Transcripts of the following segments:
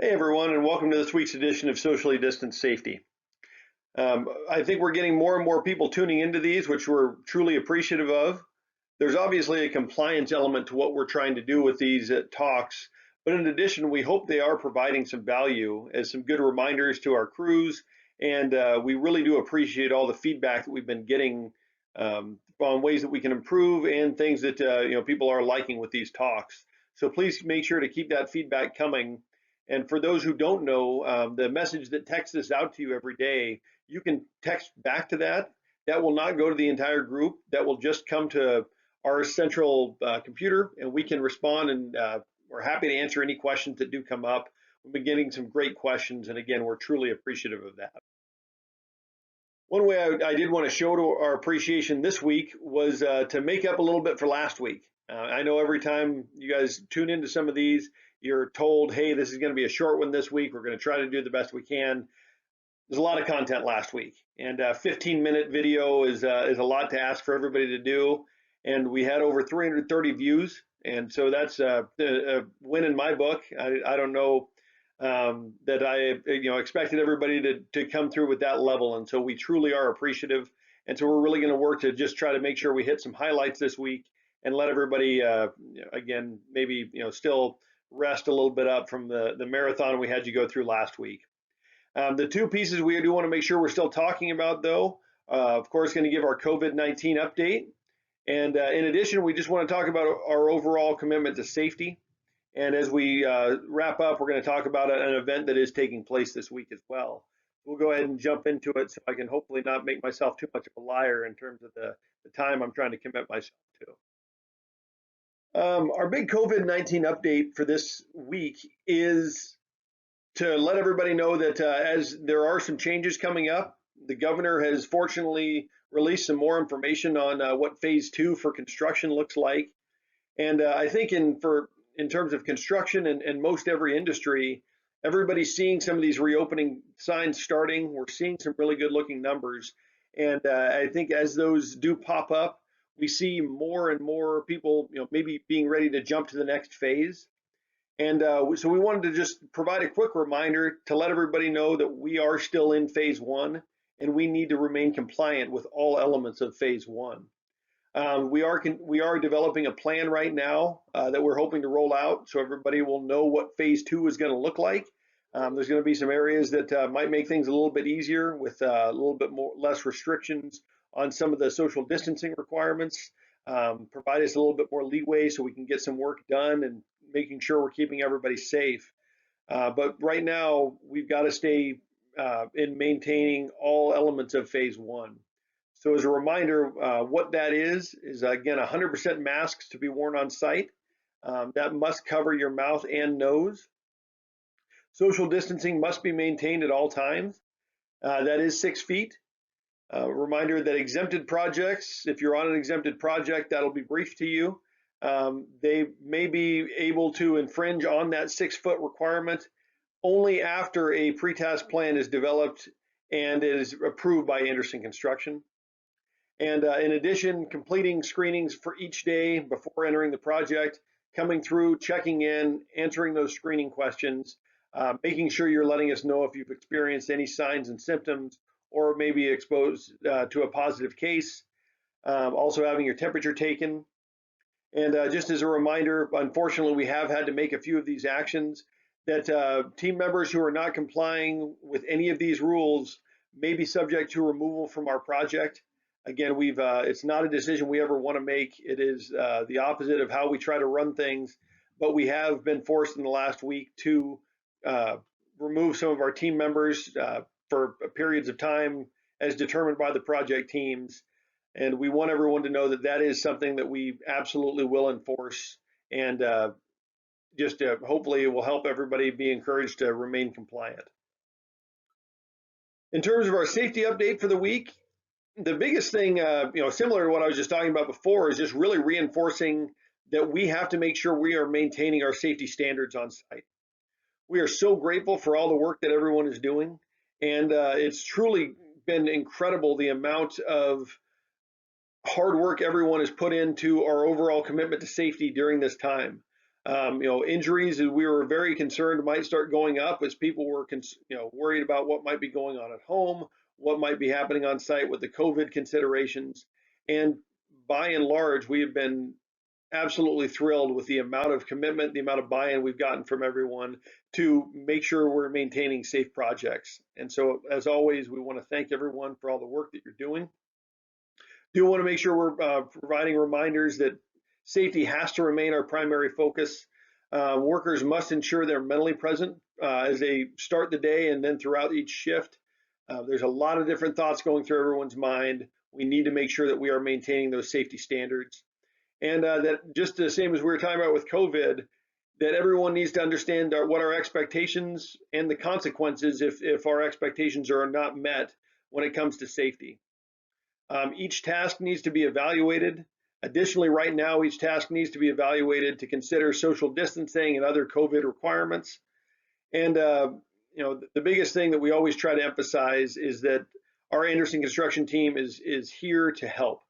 Hey everyone, and welcome to this week's edition of Socially Distanced Safety. I think we're getting more and more people tuning into these, which we're truly appreciative of. There's obviously a compliance element to what we're trying to do with these talks, but in addition, we hope they are providing some value as some good reminders to our crews, and we really do appreciate all the feedback that we've been getting on ways that we can improve and things that people are liking with these talks. So please make sure to keep that feedback coming. And for those who don't know, the message that texts us out to you every day, you can text back to that. That will not go to the entire group. That will just come to our central computer, and we can respond. And we're happy to answer any questions that do come up. We've been getting some great questions, and again, we're truly appreciative of that. One way I did want to show to our appreciation this week was to make up a little bit for last week. I know every time you guys tune into some of these, you're told, hey, this is going to be a short one this week. We're going to try to do the best we can. There's a lot of content last week, and a 15-minute video is a lot to ask for everybody to do. And we had over 330 views, and so that's a win in my book. I don't know that I expected everybody to come through with that level, and so we truly are appreciative. And so we're really going to work to just try to make sure we hit some highlights this week and let everybody again maybe still rest a little bit up from the marathon we had you go through last week. The two pieces we do want to make sure we're still talking about, though, of course, going to give our COVID-19 update. And in addition, we just want to talk about our overall commitment to safety. And as we wrap up, we're going to talk about an event that is taking place this week as well. We'll go ahead and jump into it so I can hopefully not make myself too much of a liar in terms of the time I'm trying to commit myself to. Our big COVID-19 update for this week is to let everybody know that as there are some changes coming up, the governor has fortunately released some more information on what phase 2 for construction looks like. And I think in terms of construction and most every industry, everybody's seeing some of these reopening signs starting. We're seeing some really good looking numbers. And I think as those do pop up, we see more and more people, maybe being ready to jump to the next phase. And so we wanted to just provide a quick reminder to let everybody know that we are still in phase 1 and we need to remain compliant with all elements of phase 1. We are developing a plan right now that we're hoping to roll out so everybody will know what phase 2 is going to look like. There's going to be some areas that might make things a little bit easier with a little bit less restrictions on some of the social distancing requirements. Provide us a little bit more leeway so we can get some work done and making sure we're keeping everybody safe. But right now, we've got to stay in maintaining all elements of phase 1. So as a reminder, what that is again, 100% masks to be worn on site. That must cover your mouth and nose. Social distancing must be maintained at all times. That is 6 feet. Reminder that exempted projects, if you're on an exempted project, that'll be briefed to you. They may be able to infringe on that 6-foot requirement only after a pre-task plan is developed and is approved by Andersen Construction. And in addition, completing screenings for each day before entering the project, coming through, checking in, answering those screening questions, making sure you're letting us know if you've experienced any signs and symptoms or maybe exposed to a positive case. Also having your temperature taken. And just as a reminder, unfortunately, we have had to make a few of these actions that team members who are not complying with any of these rules may be subject to removal from our project. Again, it's not a decision we ever want to make. It is the opposite of how we try to run things, but we have been forced in the last week to remove some of our team members for periods of time as determined by the project teams. And we want everyone to know that that is something that we absolutely will enforce, and just hopefully it will help everybody be encouraged to remain compliant. In terms of our safety update for the week, the biggest thing, similar to what I was just talking about before, is just really reinforcing that we have to make sure we are maintaining our safety standards on site. We are so grateful for all the work that everyone is doing, and it's truly been incredible the amount of hard work everyone has put into our overall commitment to safety during this time. Injuries, we were very concerned might start going up as people were, worried about what might be going on at home, what might be happening on site with the COVID considerations. And by and large, we have been absolutely thrilled with the amount of commitment, the amount of buy-in we've gotten from everyone to make sure we're maintaining safe projects. And so, as always, we want to thank everyone for all the work that you're doing. Do want to make sure we're providing reminders that safety has to remain our primary focus. Workers must ensure they're mentally present as they start the day and then throughout each shift. There's a lot of different thoughts going through everyone's mind. We need to make sure that we are maintaining those safety standards. And that just the same as we were talking about with COVID, that everyone needs to understand what our expectations and the consequences if our expectations are not met when it comes to safety. Each task needs to be evaluated. Additionally, right now, each task needs to be evaluated to consider social distancing and other COVID requirements. And the biggest thing that we always try to emphasize is that our Andersen construction team is here to help.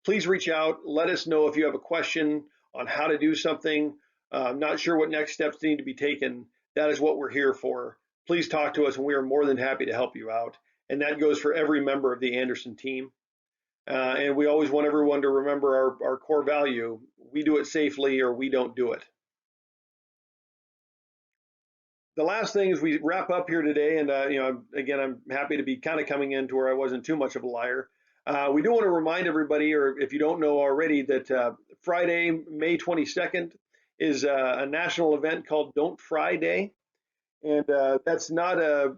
Please reach out. Let us know if you have a question on how to do something. Not sure what next steps need to be taken. That is what we're here for. Please talk to us, and we are more than happy to help you out. And that goes for every member of the Andersen team. And we always want everyone to remember our core value. We do it safely, or we don't do it. The last thing is we wrap up here today, and again, I'm happy to be kind of coming in to where I wasn't too much of a liar. We do want to remind everybody, or if you don't know already, that Friday, May 22nd, is a national event called Don't Fry Day, and that's not a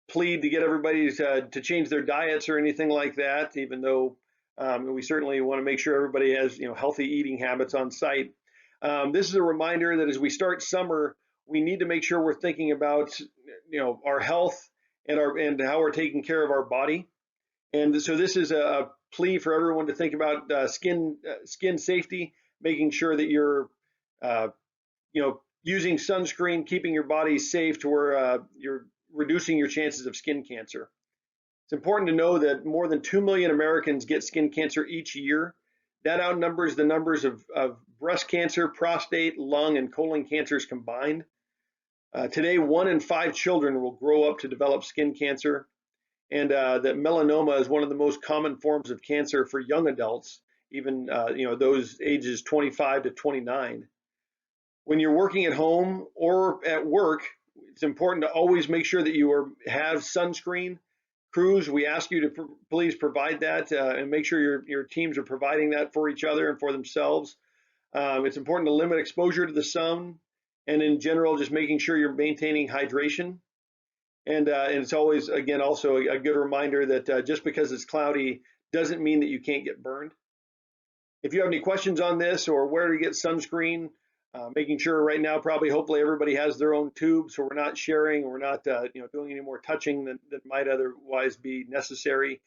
plea to get everybody to change their diets or anything like that. Even though we certainly want to make sure everybody has healthy eating habits on site. This is a reminder that as we start summer, we need to make sure we're thinking about our health and how we're taking care of our body. And so this is a plea for everyone to think about skin safety, making sure that you're using sunscreen, keeping your body safe to where you're reducing your chances of skin cancer. It's important to know that more than 2 million Americans get skin cancer each year. That outnumbers the numbers of breast cancer, prostate, lung, and colon cancers combined. Today, 1 in 5 children will grow up to develop skin cancer. And that melanoma is one of the most common forms of cancer for young adults, even those ages 25 to 29. When you're working at home or at work, it's important to always make sure that you have sunscreen. Crews, we ask you to please provide that and make sure your teams are providing that for each other and for themselves. It's important to limit exposure to the sun, and in general, just making sure you're maintaining hydration. And it's always, again, also a good reminder that just because it's cloudy doesn't mean that you can't get burned. If you have any questions on this or where to get sunscreen, making sure right now, hopefully everybody has their own tube, so we're not sharing, we're not doing any more touching that might otherwise be necessary.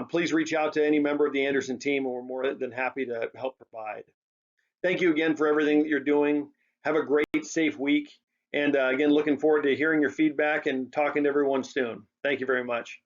Please reach out to any member of the Andersen team, and we're more than happy to help provide. Thank you again for everything that you're doing. Have a great, safe week. And again, looking forward to hearing your feedback and talking to everyone soon. Thank you very much.